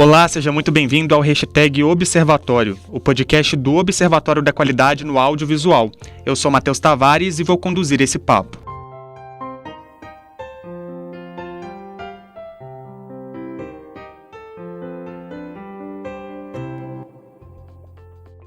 Olá, seja muito bem-vindo ao Hashtag Observatório, o podcast do Observatório da Qualidade no Audiovisual. Eu sou Matheus Tavares e vou conduzir esse papo.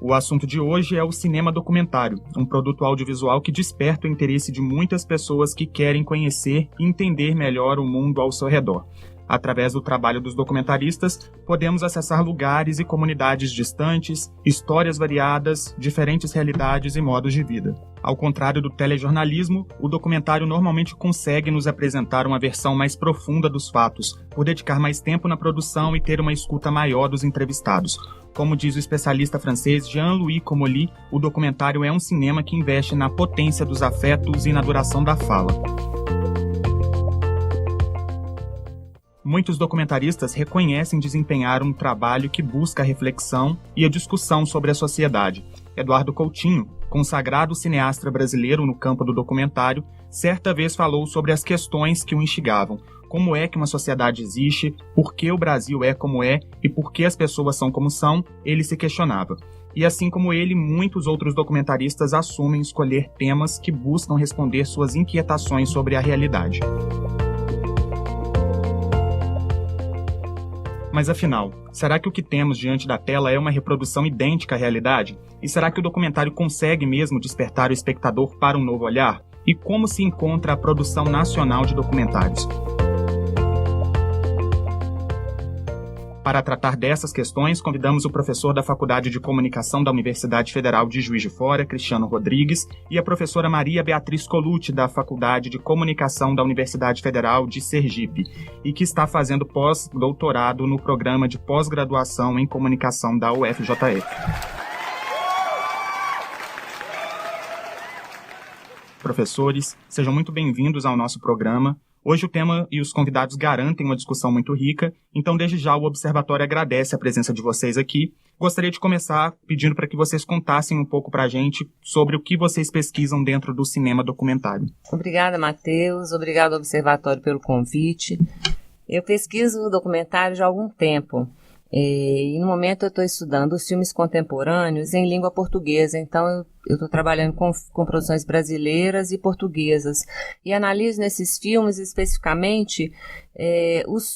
O assunto de hoje é o cinema documentário, um produto audiovisual que desperta o interesse de muitas pessoas que querem conhecer e entender melhor o mundo ao seu redor. Através do trabalho dos documentaristas, podemos acessar lugares e comunidades distantes, histórias variadas, diferentes realidades e modos de vida. Ao contrário do telejornalismo, o documentário normalmente consegue nos apresentar uma versão mais profunda dos fatos, por dedicar mais tempo na produção e ter uma escuta maior dos entrevistados. Como diz o especialista francês Jean-Louis Comolli, o documentário é um cinema que investe na potência dos afetos e na duração da fala. Muitos documentaristas reconhecem desempenhar um trabalho que busca a reflexão e a discussão sobre a sociedade. Eduardo Coutinho, consagrado cineasta brasileiro no campo do documentário, certa vez falou sobre as questões que o instigavam. Como é que uma sociedade existe, por que o Brasil é como é e por que as pessoas são como são, ele se questionava. E assim como ele, muitos outros documentaristas assumem escolher temas que buscam responder suas inquietações sobre a realidade. Mas afinal, será que o que temos diante da tela é uma reprodução idêntica à realidade? E será que o documentário consegue mesmo despertar o espectador para um novo olhar? E como se encontra a produção nacional de documentários? Para tratar dessas questões, convidamos o professor da Faculdade de Comunicação da Universidade Federal de Juiz de Fora, Cristiano Rodrigues, e a professora Maria Beatriz Colucci, da Faculdade de Comunicação da Universidade Federal de Sergipe, e que está fazendo pós-doutorado no programa de pós-graduação em comunicação da UFJF. Professores, sejam muito bem-vindos ao nosso programa. Hoje o tema e os convidados garantem uma discussão muito rica, então desde já o Observatório agradece a presença de vocês aqui. Gostaria de começar pedindo para que vocês contassem um pouco para a gente sobre o que vocês pesquisam dentro do cinema documentário. Obrigada, Matheus. Obrigado ao Observatório pelo convite. Eu pesquiso documentário já há algum tempo. E no momento eu estou estudando os filmes contemporâneos em língua portuguesa, então eu estou trabalhando com produções brasileiras e portuguesas e analiso nesses filmes especificamente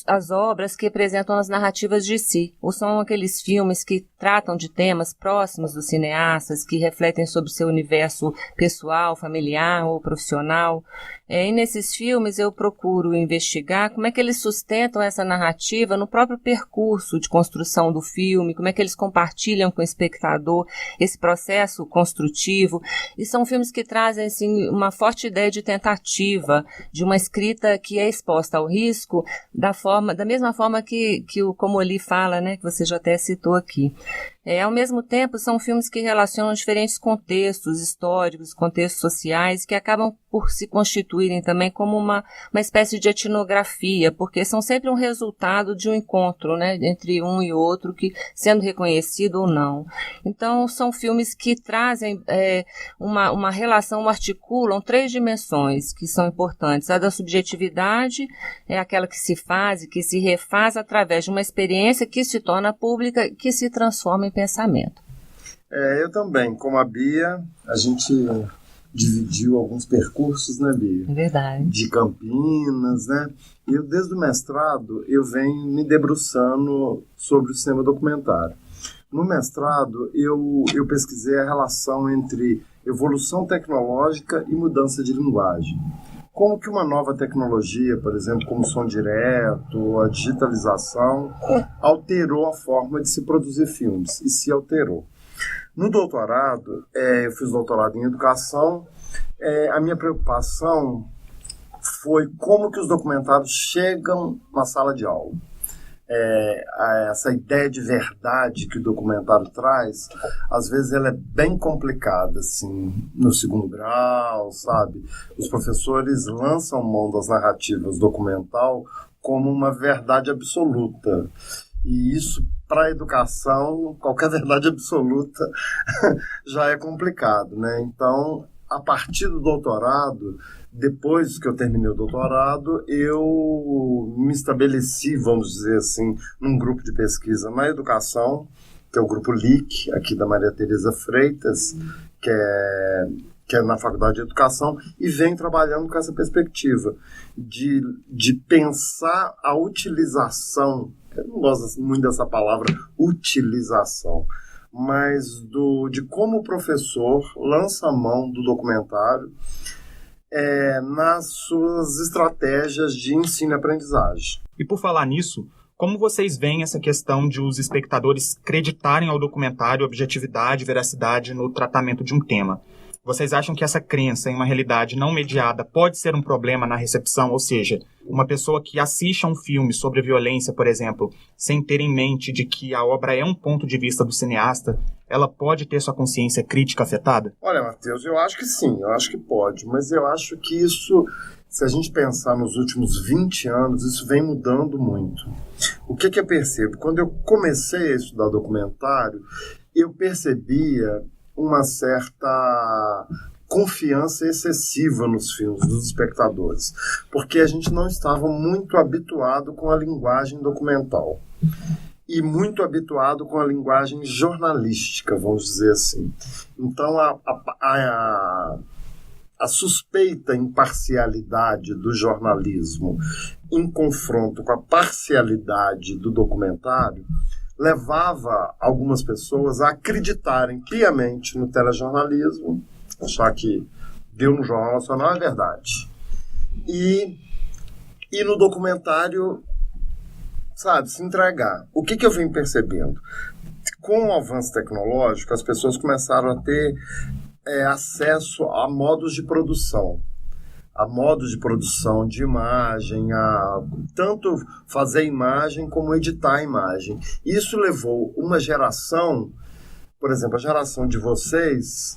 as obras que apresentam as narrativas de si, ou são aqueles filmes que tratam de temas próximos dos cineastas, que refletem sobre o seu universo pessoal, familiar ou profissional. E nesses filmes eu procuro investigar como é que eles sustentam essa narrativa no próprio percurso de construção do filme, como é que eles compartilham com o espectador esse processo construtivo. E são filmes que trazem assim, uma forte ideia de tentativa, de uma escrita que é exposta ao risco da mesma forma que o Comolli fala, né, que você já até citou aqui. Ao mesmo tempo, são filmes que relacionam diferentes contextos históricos, contextos sociais, que acabam por se constituírem também como uma espécie de etnografia, porque são sempre um resultado de um encontro, né, entre um e outro, que sendo reconhecido ou não. Então, são filmes que trazem uma relação, articulam 3 dimensões que são importantes. A da subjetividade é aquela que se faz e que se refaz através de uma experiência que se torna pública, que se transforma em pensamento. Eu também, como a Bia, a gente dividiu alguns percursos, né, Bia? É verdade. De Campinas, né? E eu, desde o mestrado, eu venho me debruçando sobre o cinema documentário. No mestrado, eu pesquisei a relação entre evolução tecnológica e mudança de linguagem. Como que uma nova tecnologia, por exemplo, como o som direto, a digitalização, alterou a forma de se produzir filmes, e se alterou. No doutorado, eu fiz doutorado em educação, a minha preocupação foi como que os documentários chegam na sala de aula. Essa ideia de verdade que o documentário traz, às vezes ela é bem complicada, assim, no segundo grau, sabe? Os professores lançam mão das narrativas documental como uma verdade absoluta. E isso, para a educação, qualquer verdade absoluta já é complicado, né? Então, a partir do doutorado, depois que eu terminei o doutorado, eu me estabeleci, vamos dizer assim, num grupo de pesquisa na educação, que é o grupo LIC, aqui da Maria Tereza Freitas, que é na Faculdade de Educação, e venho trabalhando com essa perspectiva de pensar a utilização, eu não gosto muito dessa palavra, utilização, mas de como o professor lança a mão do documentário nas suas estratégias de ensino e aprendizagem. E por falar nisso, como vocês veem essa questão de os espectadores creditarem ao documentário objetividade e veracidade no tratamento de um tema? Vocês acham que essa crença em uma realidade não mediada pode ser um problema na recepção? Ou seja, uma pessoa que assiste a um filme sobre violência, por exemplo, sem ter em mente de que a obra é um ponto de vista do cineasta, ela pode ter sua consciência crítica afetada? Olha, Matheus, eu acho que sim, eu acho que pode, mas eu acho que isso, se a gente pensar nos últimos 20 anos, isso vem mudando muito. O que eu percebo? Quando eu comecei a estudar documentário, eu percebia uma certa confiança excessiva nos filmes dos espectadores, porque a gente não estava muito habituado com a linguagem documental e muito habituado com a linguagem jornalística, vamos dizer assim. Então, a suspeita imparcialidade do jornalismo em confronto com a parcialidade do documentário levava algumas pessoas a acreditarem piamente no telejornalismo, achar que deu no Jornal Nacional é verdade. E no documentário, sabe, se entregar. O que eu venho percebendo? Com o avanço tecnológico, as pessoas começaram a ter acesso a modos de produção. A modos de produção de imagem, a tanto fazer imagem como editar a imagem. Isso levou uma geração, por exemplo, a geração de vocês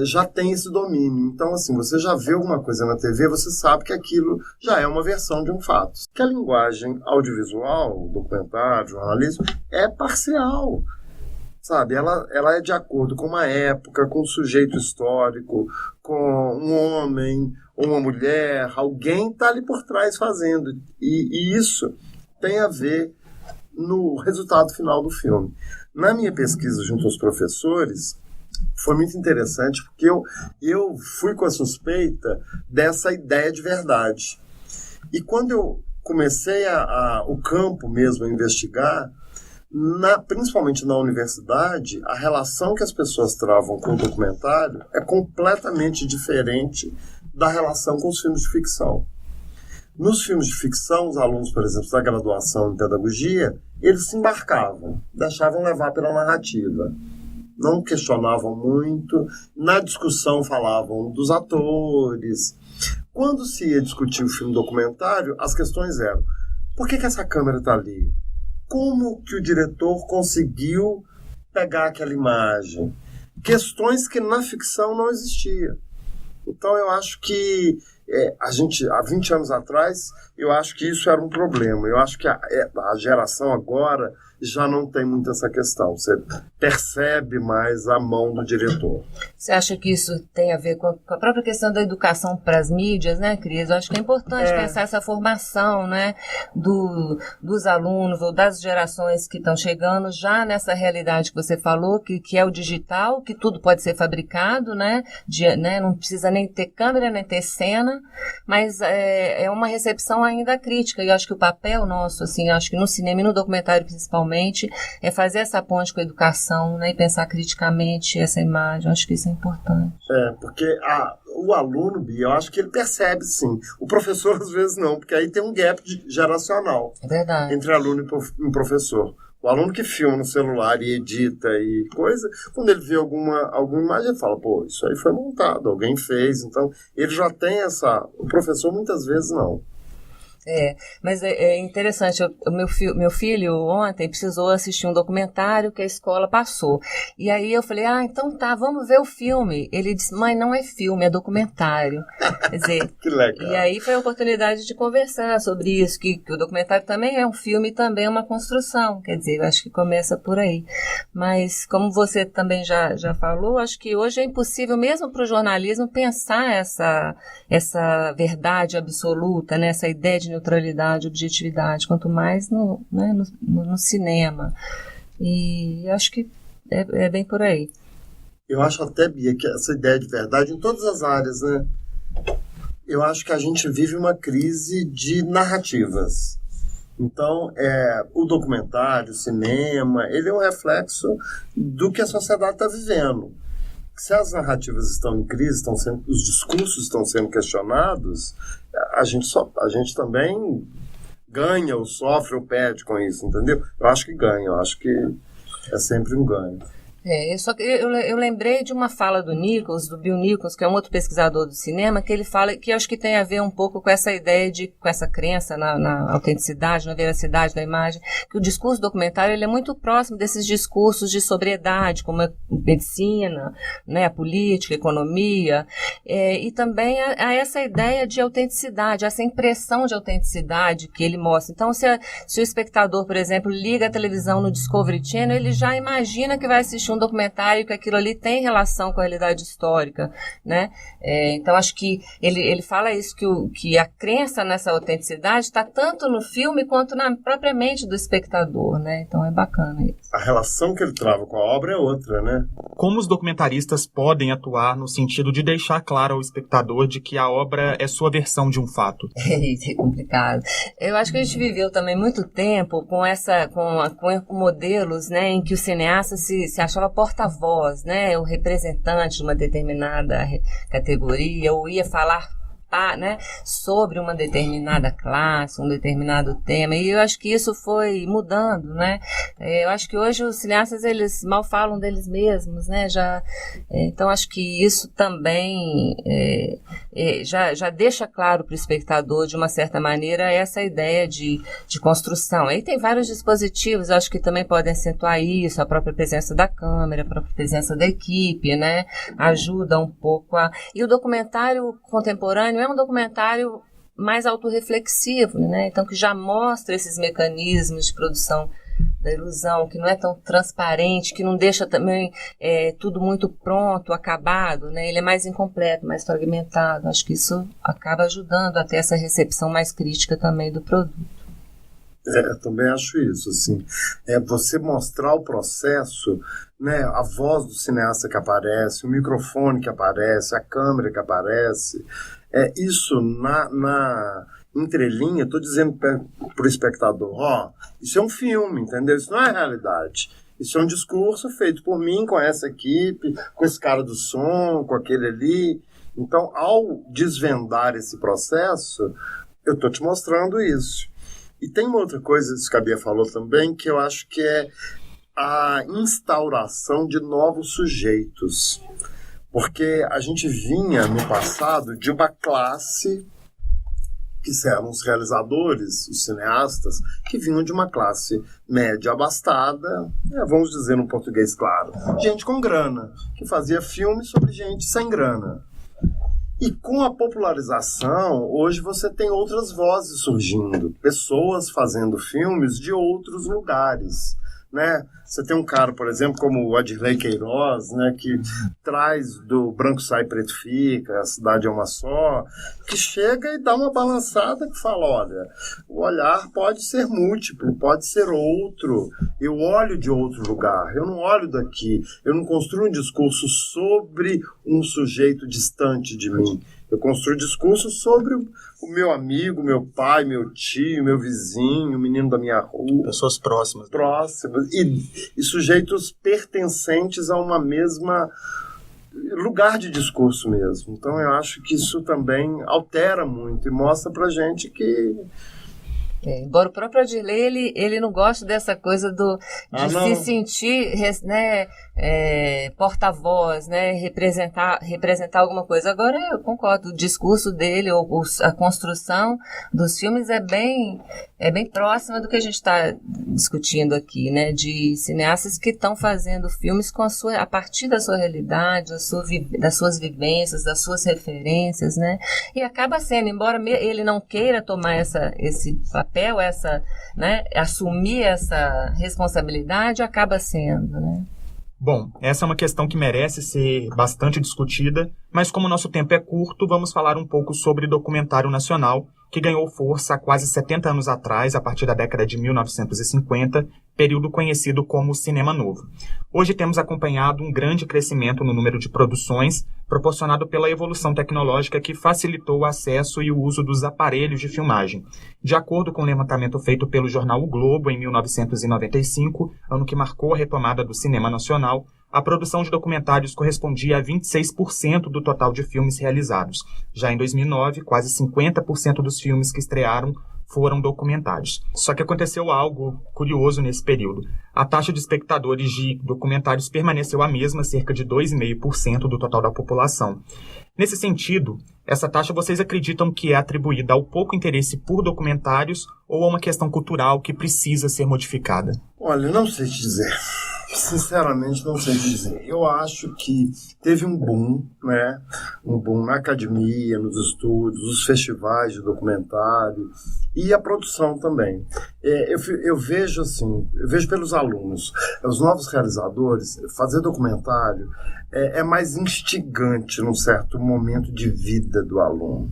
já tem esse domínio. Então, assim, você já vê alguma coisa na TV, você sabe que aquilo já é uma versão de um fato. Que a linguagem audiovisual, documentário, jornalismo, é parcial. Sabe, ela é de acordo com uma época, com um sujeito histórico, com um homem ou uma mulher, alguém está ali por trás fazendo. E isso tem a ver no resultado final do filme. Na minha pesquisa junto aos professores, foi muito interessante porque eu fui com a suspeita dessa ideia de verdade. E quando eu comecei o campo mesmo a investigar, principalmente na universidade, a relação que as pessoas travam com o documentário é completamente diferente da relação com os filmes de ficção. Nos filmes de ficção, os alunos, por exemplo, da graduação em pedagogia, eles se embarcavam, deixavam levar pela narrativa. Não questionavam muito, na discussão falavam dos atores. Quando se ia discutir o filme documentário, as questões eram: por que essa câmera está ali? Como que o diretor conseguiu pegar aquela imagem? Questões que na ficção não existiam. Então eu acho que há 20 anos atrás, eu acho que isso era um problema. Eu acho que a geração agora já não tem muito essa questão. Você percebe mais a mão do diretor. Você acha que isso tem a ver com a própria questão da educação para as mídias, né, Cris? Eu acho que é importante pensar essa formação, né, dos alunos ou das gerações que estão chegando já nessa realidade que você falou, que é o digital, que tudo pode ser fabricado, né, não precisa nem ter câmera, nem ter cena, mas é uma recepção ainda crítica. E eu acho que o papel nosso, assim, acho que no cinema e no documentário principalmente, é fazer essa ponte com a educação, né, e pensar criticamente essa imagem. Eu acho que isso é importante. Porque o aluno, Bia, eu acho que ele percebe, sim. O professor, às vezes, não, porque aí tem um gap geracional. É verdade. Entre aluno e professor. O aluno que filma no celular e edita e coisa, quando ele vê alguma imagem, ele fala, pô, isso aí foi montado, alguém fez. Então, ele já tem o professor, muitas vezes, não. Mas é interessante, meu filho ontem precisou assistir um documentário que a escola passou, e aí eu falei, então tá, vamos ver o filme. Ele disse, mãe, não é filme, é documentário. Quer dizer, que legal. E aí foi a oportunidade de conversar sobre isso, que o documentário também é um filme e também é uma construção, quer dizer, eu acho que começa por aí. Mas como você também já falou, acho que hoje é impossível mesmo para o jornalismo pensar essa verdade absoluta, né, essa ideia de neutralidade, objetividade, quanto mais no cinema. E acho que é bem por aí. Eu acho até, Bia, que essa ideia de verdade em todas as áreas, né? Eu acho que a gente vive uma crise de narrativas. Então, o documentário, o cinema, ele é um reflexo do que a sociedade está vivendo. Se as narrativas estão em crise, os discursos estão sendo questionados, a gente também ganha ou sofre ou perde com isso, entendeu? Eu acho que ganha, eu acho que é sempre um ganho. Eu lembrei de uma fala do Bill Nichols, que é um outro pesquisador do cinema, que ele fala que acho que tem a ver um pouco com essa ideia com essa crença na autenticidade, na veracidade da imagem, que o discurso documentário ele é muito próximo desses discursos de sobriedade, como a medicina, né, a política, a economia, e também a essa ideia de autenticidade, essa impressão de autenticidade que ele mostra. Então, se o espectador, por exemplo, liga a televisão no Discovery Channel, ele já imagina que vai assistir um documentário que aquilo ali tem relação com a realidade histórica, né? Então acho que ele fala isso, que a crença nessa autenticidade está tanto no filme quanto na própria mente do espectador, né? Então é bacana isso. A relação que ele trava com a obra é outra, né? Como os documentaristas podem atuar no sentido de deixar claro ao espectador de que a obra é sua versão de um fato? É complicado. Eu acho que a gente viveu também muito tempo com modelos, né, em que o cineasta se achava porta-voz, né, o representante de uma determinada categoria, ou ia falar né, sobre uma determinada classe, um determinado tema, e eu acho que isso foi mudando, né? Eu acho que hoje os cineastas, eles mal falam deles mesmos, né? Então acho que isso também já deixa claro para o espectador, de uma certa maneira, essa ideia de construção. Aí tem vários dispositivos, eu acho que também podem acentuar isso, a própria presença da câmera, a própria presença da equipe, né? Ajuda um pouco E o documentário contemporâneo é um documentário mais autorreflexivo, né? Então, que já mostra esses mecanismos de produção da ilusão, que não é tão transparente, que não deixa também tudo muito pronto, acabado, né? Ele é mais incompleto, mais fragmentado. Acho que isso acaba ajudando até essa recepção mais crítica também do produto. Eu também acho isso, assim, você mostrar o processo, né, a voz do cineasta que aparece, o microfone que aparece, a câmera que aparece, isso na entrelinha, estou dizendo para o espectador, isso é um filme, entendeu? Isso não é realidade. Isso é um discurso feito por mim, com essa equipe, com esse cara do som, com aquele ali. Então, ao desvendar esse processo, eu estou te mostrando isso. E tem uma outra coisa, isso que a Bia falou também, que eu acho que é a instauração de novos sujeitos. Porque a gente vinha, no passado, de uma classe, que eram os realizadores, os cineastas, que vinham de uma classe média abastada, vamos dizer no português claro, gente com grana, que fazia filmes sobre gente sem grana. E com a popularização, hoje você tem outras vozes surgindo, pessoas fazendo filmes de outros lugares, né? Você tem um cara, por exemplo, como o Adirley Queiroz, né, que traz do Branco Sai, Preto Fica, A Cidade é Uma Só, que chega e dá uma balançada que fala, olha, o olhar pode ser múltiplo, pode ser outro, eu olho de outro lugar, eu não olho daqui, eu não construo um discurso sobre um sujeito distante de mim, eu construo discurso sobre o meu amigo, meu pai, meu tio, meu vizinho, o menino da minha rua. Pessoas próximas. Próximas. E sujeitos pertencentes a uma mesma lugar de discurso mesmo. Então eu acho que isso também altera muito e mostra pra gente que... embora o próprio Adirley, ele não gosta dessa coisa de se sentir, né, porta-voz, né, representar alguma coisa. Agora eu concordo, o discurso dele, ou a construção dos filmes é bem próxima do que a gente está discutindo aqui, né, de cineastas que estão fazendo filmes a partir da sua realidade, das suas vivências, das suas referências, né, e acaba sendo, embora ele não queira tomar esse papel, né, assumir essa responsabilidade, acaba sendo, né. Bom, essa é uma questão que merece ser bastante discutida, mas como nosso tempo é curto, vamos falar um pouco sobre documentário nacional, que ganhou força há quase 70 anos atrás, a partir da década de 1950, período conhecido como Cinema Novo. Hoje temos acompanhado um grande crescimento no número de produções, proporcionado pela evolução tecnológica que facilitou o acesso e o uso dos aparelhos de filmagem. De acordo com o levantamento feito pelo jornal O Globo em 1995, ano que marcou a retomada do cinema nacional, a produção de documentários correspondia a 26% do total de filmes realizados. Já em 2009, quase 50% dos filmes que estrearam foram documentários. Só que aconteceu algo curioso nesse período. A taxa de espectadores de documentários permaneceu a mesma, cerca de 2,5% do total da população. Nesse sentido, essa taxa vocês acreditam que é atribuída ao pouco interesse por documentários ou a uma questão cultural que precisa ser modificada? Olha, não sei te dizer. Sinceramente, não sei te dizer. Eu acho que teve um boom, né? Um boom na academia, nos estudos, os festivais de documentário e a produção também. Eu vejo assim, eu vejo pelos alunos, os novos realizadores, fazer documentário é mais instigante num certo momento de vida do aluno.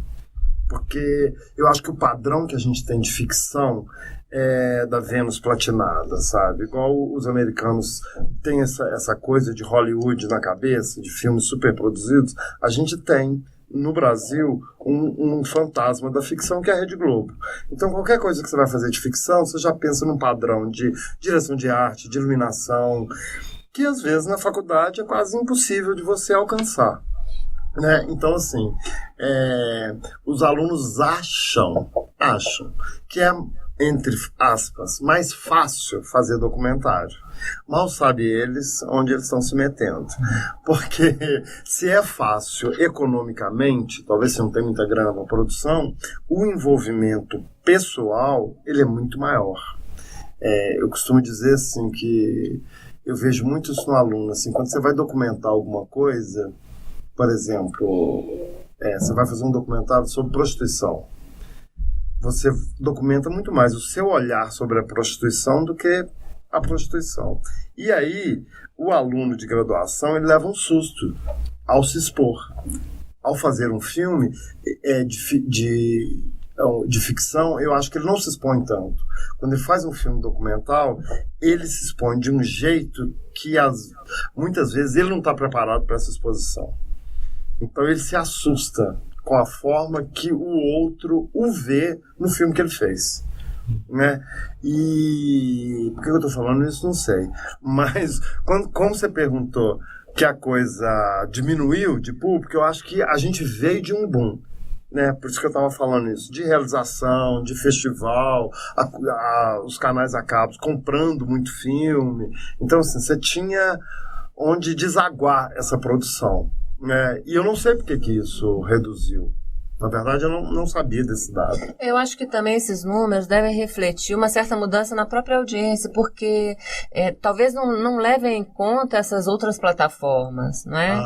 Porque eu acho que o padrão que a gente tem de ficção é da Vênus platinada, sabe? Igual os americanos têm essa coisa de Hollywood na cabeça, de filmes super produzidos, a gente tem no Brasil um fantasma da ficção que é a Rede Globo. Então qualquer coisa que você vai fazer de ficção, você já pensa num padrão de direção de arte, de iluminação, que às vezes na faculdade é quase impossível de você alcançar. Né? Então, assim, os alunos acham que é, entre aspas, mais fácil fazer documentário. Mal sabe eles onde eles estão se metendo. Porque se é fácil economicamente, talvez se não tem muita grana na produção, o envolvimento pessoal ele é muito maior. Eu costumo dizer assim que eu vejo muito isso no aluno. Assim, quando você vai documentar alguma coisa, por exemplo, você vai fazer um documentário sobre prostituição. Você documenta muito mais o seu olhar sobre a prostituição do que a prostituição. E aí, o aluno de graduação ele leva um susto ao se expor. Ao fazer um filme de ficção, eu acho que ele não se expõe tanto. Quando ele faz um filme documental, ele se expõe de um jeito que muitas vezes ele não está preparado para essa exposição. Então ele se assusta com a forma que o outro o vê no filme que ele fez. Né? E por que eu estou falando isso? Não sei. Mas como você perguntou que a coisa diminuiu de público, eu acho que a gente veio de um boom. Né? Por isso que eu estava falando isso, de realização, de festival, os canais a cabo comprando muito filme. Então assim, você tinha onde desaguar essa produção. E eu não sei por que isso reduziu. Na verdade, eu não sabia desse dado. Eu acho que também esses números devem refletir uma certa mudança na própria audiência, porque talvez não levem em conta essas outras plataformas, não é?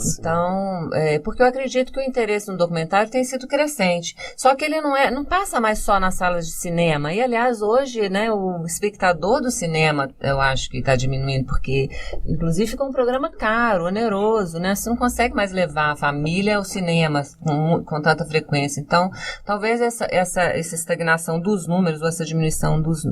Sim. Então, porque eu acredito que o interesse no documentário tem sido crescente. Só que ele não passa mais só nas salas de cinema. E, aliás, hoje, né, o espectador do cinema, eu acho que está diminuindo, porque, inclusive, fica um programa caro, oneroso, né? Você não consegue mais levar a família ao cinema com tanta frequência. Então, talvez essa estagnação dos números, ou essa diminuição dos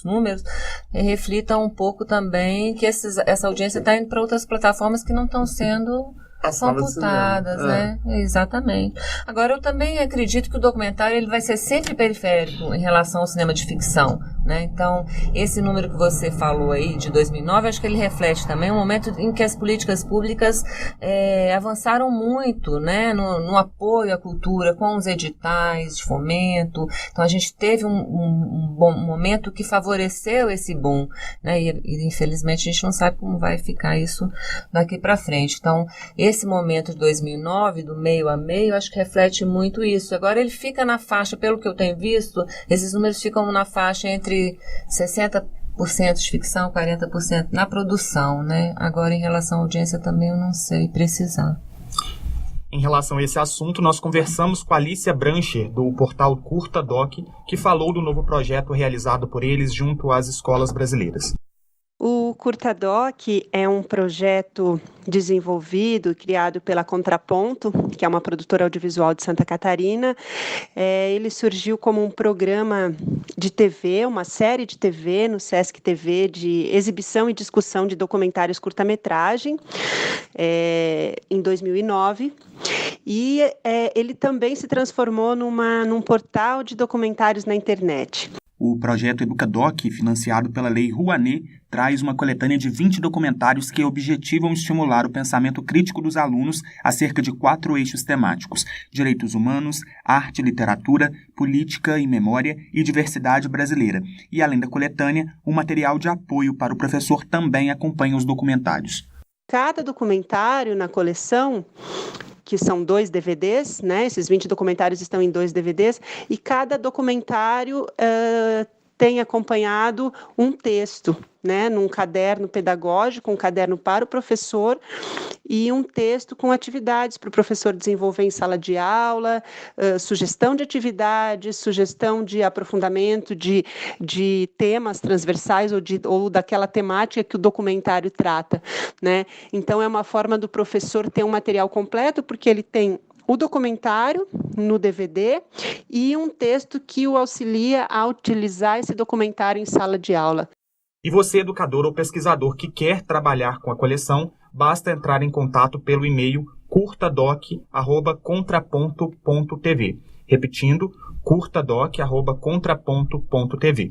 números, reflita um pouco também que essa audiência está indo para outras plataformas que não estão sendo computadas, né? Exatamente. Agora, eu também acredito que o documentário ele vai ser sempre periférico em relação ao cinema de ficção, né? Então, esse número que você falou aí, de 2009, acho que ele reflete também um momento em que as políticas públicas avançaram muito, né? No apoio à cultura, com os editais de fomento. Então, a gente teve um bom momento que favoreceu esse boom, né? E infelizmente, a gente não sabe como vai ficar isso daqui para frente. Então, esse momento de 2009, do meio a meio, acho que reflete muito isso. Agora ele fica na faixa, pelo que eu tenho visto, esses números ficam na faixa entre 60% de ficção, 40% na produção, né? Agora, em relação à audiência, também eu não sei precisar. Em relação a esse assunto, nós conversamos com a Alicia Brancher, do portal Curta Doc, que falou do novo projeto realizado por eles junto às escolas brasileiras. O Curtadoc é um projeto desenvolvido e criado pela Contraponto, que é uma produtora audiovisual de Santa Catarina. Ele surgiu como um programa de TV, uma série de TV no Sesc TV de exibição e discussão de documentários curta-metragem, em 2009. E ele também se transformou num portal de documentários na internet. O projeto Educadoc, financiado pela Lei Rouanet, traz uma coletânea de 20 documentários que objetivam estimular o pensamento crítico dos alunos acerca de 4 eixos temáticos: direitos humanos, arte, literatura, política e memória e diversidade brasileira. E, além da coletânea, um material de apoio para o professor também acompanha os documentários. Cada documentário na coleção, que são 2 DVDs, né? Esses 20 documentários estão em 2 DVDs, e cada documentário tem acompanhado um texto, né? Num caderno pedagógico, um caderno para o professor, e um texto com atividades para o professor desenvolver em sala de aula, sugestão de atividades, sugestão de aprofundamento de temas transversais ou daquela temática que o documentário trata, né? Então, é uma forma do professor ter um material completo, porque ele tem o documentário no DVD e um texto que o auxilia a utilizar esse documentário em sala de aula. E você, educador ou pesquisador que quer trabalhar com a coleção, basta entrar em contato pelo e-mail curtadoc@contraponto.tv. Repetindo, curtadoc@contraponto.tv.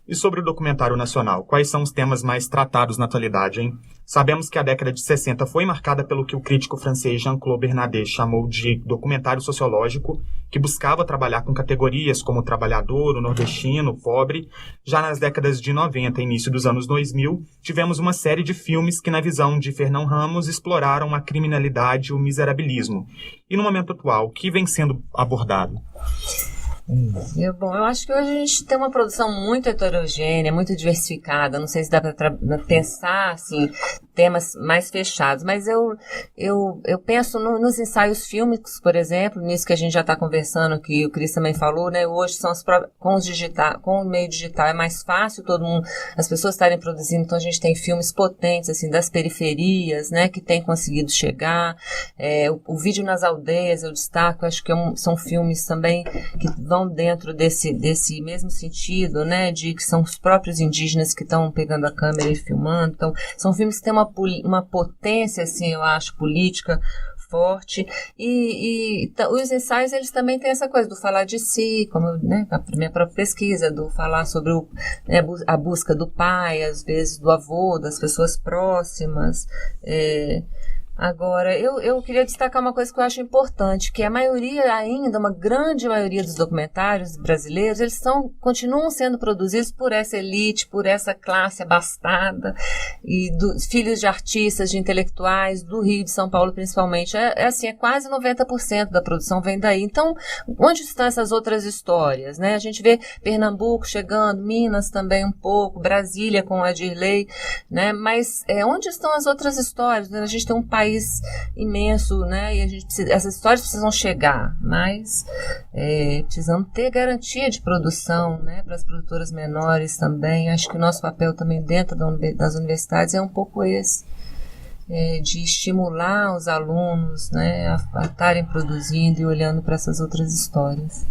E sobre o documentário nacional, quais são os temas mais tratados na atualidade, hein? Sabemos que a década de 60 foi marcada pelo que o crítico francês Jean-Claude Bernardet chamou de documentário sociológico, que buscava trabalhar com categorias como o trabalhador, o nordestino, o pobre. Já nas décadas de 90 e início dos anos 2000, tivemos uma série de filmes que, na visão de Fernão Ramos, exploraram a criminalidade e o miserabilismo. E no momento atual, o que vem sendo abordado? Bom, eu acho que hoje a gente tem uma produção muito heterogênea, muito diversificada. Não sei se dá para pensar assim, temas mais fechados, mas eu penso nos ensaios fílmicos, por exemplo, nisso que a gente já está conversando, que o Cris também falou, né? Hoje são com o meio digital é mais fácil as pessoas estarem produzindo, então a gente tem filmes potentes assim das periferias, né? Que tem conseguido chegar. O Vídeo nas Aldeias eu destaco, acho que são filmes também que vão dentro desse mesmo sentido, né, de que são os próprios indígenas que estão pegando a câmera e filmando. Então, são filmes que têm uma potência, assim, eu acho, política forte. E os ensaios, eles também têm essa coisa do falar de si, como, né, a minha própria pesquisa, do falar sobre a busca do pai, às vezes do avô, das pessoas próximas. Agora, eu queria destacar uma coisa que eu acho importante, que a maioria ainda, uma grande maioria dos documentários brasileiros, eles continuam sendo produzidos por essa elite, por essa classe abastada, e dos filhos de artistas, de intelectuais, do Rio e de São Paulo principalmente. É quase 90% da produção vem daí. Então, onde estão essas outras histórias, né? A gente vê Pernambuco chegando, Minas também um pouco, Brasília com a Dirley, né? Mas onde estão as outras histórias? A gente tem um país imenso, né? E essas histórias precisam chegar, mas precisamos ter garantia de produção, né? Para as produtoras menores também. Acho que o nosso papel também dentro das universidades é um pouco esse, de estimular os alunos, né? A estarem produzindo e olhando para essas outras histórias.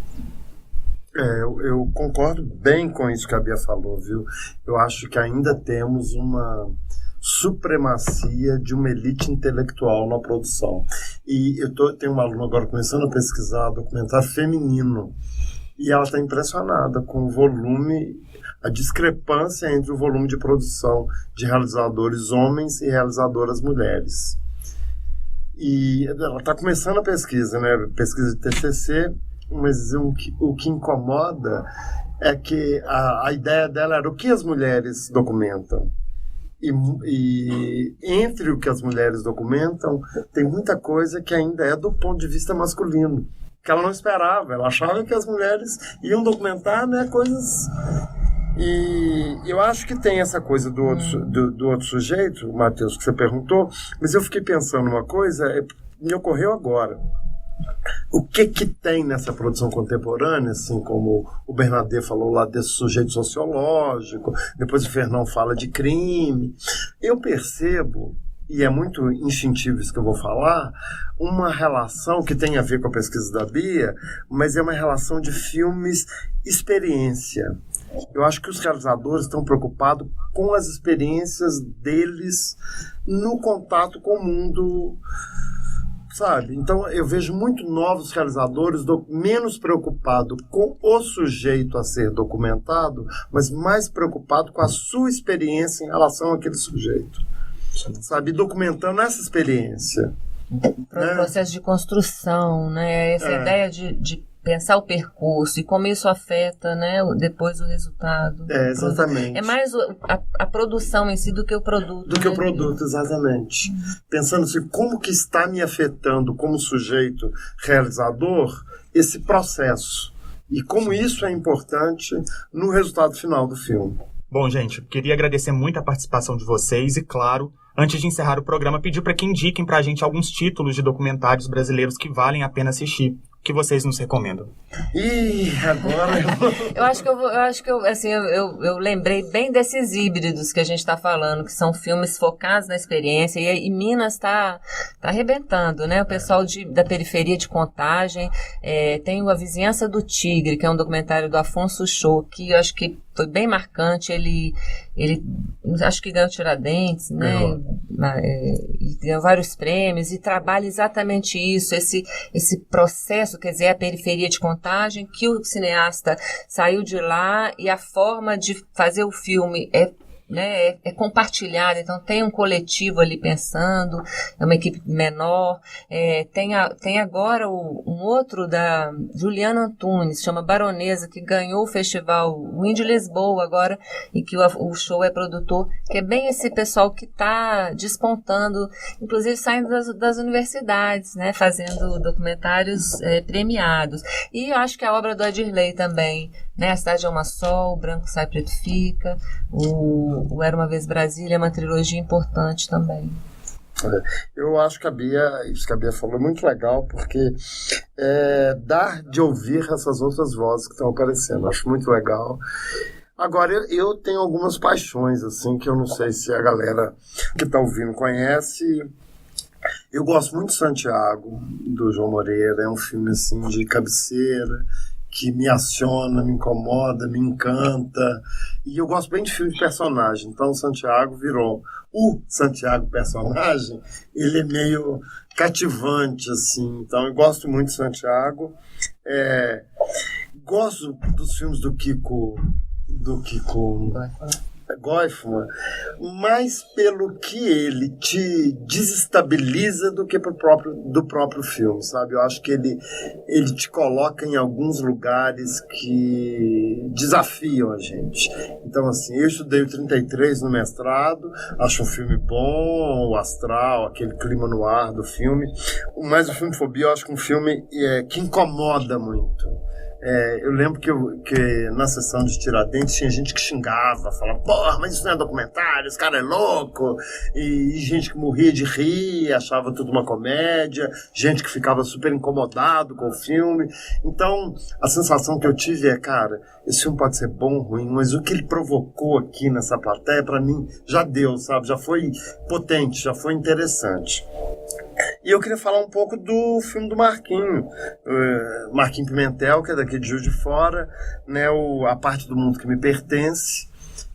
Eu concordo bem com isso que a Bia falou, viu? Eu acho que ainda temos uma supremacia de uma elite intelectual na produção. E tenho uma aluna agora começando a pesquisar documentário feminino, e ela está impressionada com o volume, a discrepância entre o volume de produção de realizadores homens e realizadoras mulheres. E ela está começando a pesquisa, né? Pesquisa de TCC, mas o que incomoda é que a ideia dela era o que as mulheres documentam. E entre o que as mulheres documentam, tem muita coisa que ainda é do ponto de vista masculino, que ela não esperava. Ela achava que as mulheres iam documentar, né, coisas... E eu acho que tem essa coisa do outro sujeito, Matheus, que você perguntou, mas eu fiquei pensando uma coisa, me ocorreu agora. o que tem nessa produção contemporânea, assim como o Bernadette falou lá desse sujeito sociológico, depois o Fernão fala de crime. Eu percebo, e é muito instintivo isso que eu vou falar, uma relação que tem a ver com a pesquisa da Bia, mas é uma relação de filmes experiência. Eu acho que os realizadores estão preocupados com as experiências deles no contato com o mundo, sabe? Então eu vejo muito novos realizadores menos preocupados com o sujeito a ser documentado, mas mais preocupado com a sua experiência em relação àquele sujeito, sabe? Documentando essa experiência. Para o processo de construção, né? Essa ideia de pensar o percurso e como isso afeta, né, depois o resultado. Exatamente. É mais a produção em si do que o produto. Do que o produto, exatamente. Pensando assim, como que está me afetando como sujeito realizador esse processo. E como isso é importante no resultado final do filme. Bom, gente, queria agradecer muito a participação de vocês e, claro, antes de encerrar o programa, pedir para que indiquem para a gente alguns títulos de documentários brasileiros que valem a pena assistir. Que vocês nos recomendam? Agora eu acho que eu lembrei bem desses híbridos que a gente está falando, que são filmes focados na experiência, e Minas está arrebentando, né? O pessoal da periferia de Contagem, tem A Vizinhança do Tigre, que é um documentário do Afonso Cho, que eu acho que foi bem marcante. Ele acho que ganhou Tiradentes, né? E ganhou vários prêmios, e trabalha exatamente isso, esse processo, quer dizer, a periferia de Contagem, que o cineasta saiu de lá, e a forma de fazer o filme é compartilhada. Então tem um coletivo ali pensando, é uma equipe menor. Tem agora um outro da Juliana Antunes, chama Baronesa, que ganhou o festival o Índio Lisboa agora, e que o show é produtor, que é bem esse pessoal que está despontando, inclusive saindo das universidades, né, fazendo documentários premiados. E eu acho que a obra do Adirley também, né, A Cidade é uma Só, O Branco Sai, Preto Fica, o Era Uma Vez Brasília, é uma trilogia importante também. Eu acho que isso que a Bia falou é muito legal, porque dá de ouvir essas outras vozes que estão aparecendo. Acho muito legal. Agora, eu tenho algumas paixões, assim, que eu não sei se a galera que está ouvindo conhece. Eu gosto muito de Santiago, do João Moreira. É um filme, assim, de cabeceira, que me aciona, me incomoda, me encanta. E eu gosto bem de filme de personagem. Então, o Santiago virou o Santiago personagem. Ele é meio cativante, assim. Então, eu gosto muito de Santiago. Gosto dos filmes do Kiko Goifman, mais pelo que ele te desestabiliza do que do próprio filme, sabe? Eu acho que ele te coloca em alguns lugares que desafiam a gente. Então, assim, eu estudei o 33 no mestrado, acho um filme bom, o astral, aquele clima no ar do filme, mas o filme Fobia eu acho que é um filme que incomoda muito. Eu lembro que na sessão de Tiradentes tinha gente que xingava, falava, porra, mas isso não é documentário, esse cara é louco, e gente que morria de rir, achava tudo uma comédia, gente que ficava super incomodado com o filme. Então, a sensação que eu tive cara, esse filme pode ser bom ou ruim, mas o que ele provocou aqui nessa plateia, pra mim, já deu, sabe? Já foi potente, já foi interessante. E eu queria falar um pouco do filme do Marquinho Pimentel, que é daqui de Juiz de Fora, né, A Parte do Mundo que Me Pertence,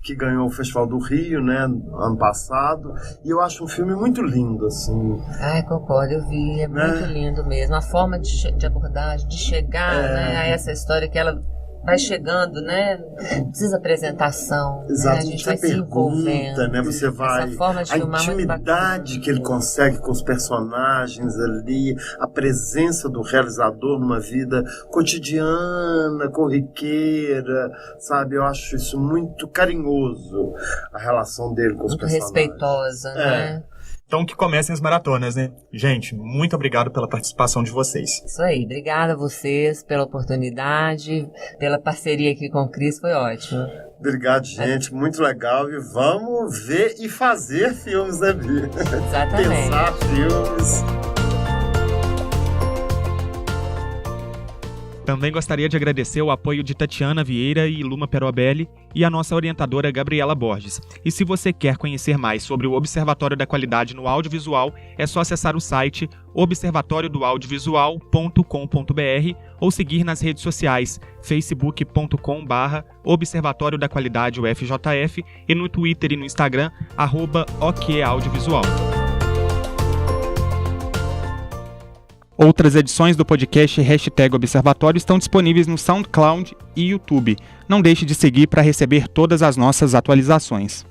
que ganhou o Festival do Rio, né, ano passado, e eu acho um filme muito lindo, assim. Concordo, eu vi, muito lindo mesmo, a forma de abordagem, de chegar, né, a essa história que ela vai chegando, né? Precisa apresentação. Exato, né? A gente vai se envolvendo. Né? Você vai. Essa forma de a filmar intimidade que ele consegue com os personagens ali, a presença do realizador numa vida cotidiana, corriqueira, sabe? Eu acho isso muito carinhoso, a relação dele com os personagens. Muito respeitosa, né? Então que comecem as maratonas, né? Gente, muito obrigado pela participação de vocês. Isso aí, obrigada a vocês pela oportunidade, pela parceria aqui com o Cris, foi ótimo. Obrigado, gente, muito legal. E vamos ver e fazer filmes, né, Bia? Exatamente. Pensar filmes. Também gostaria de agradecer o apoio de Tatiana Vieira e Luma Perobelli e a nossa orientadora Gabriela Borges. E se você quer conhecer mais sobre o Observatório da Qualidade no Audiovisual, é só acessar o site observatoriodoaudiovisual.com.br ou seguir nas redes sociais facebook.com/Observatório da Qualidade UFJF e no Twitter e no Instagram @OQAudiovisual. Outras edições do podcast #Observatório estão disponíveis no SoundCloud e YouTube. Não deixe de seguir para receber todas as nossas atualizações.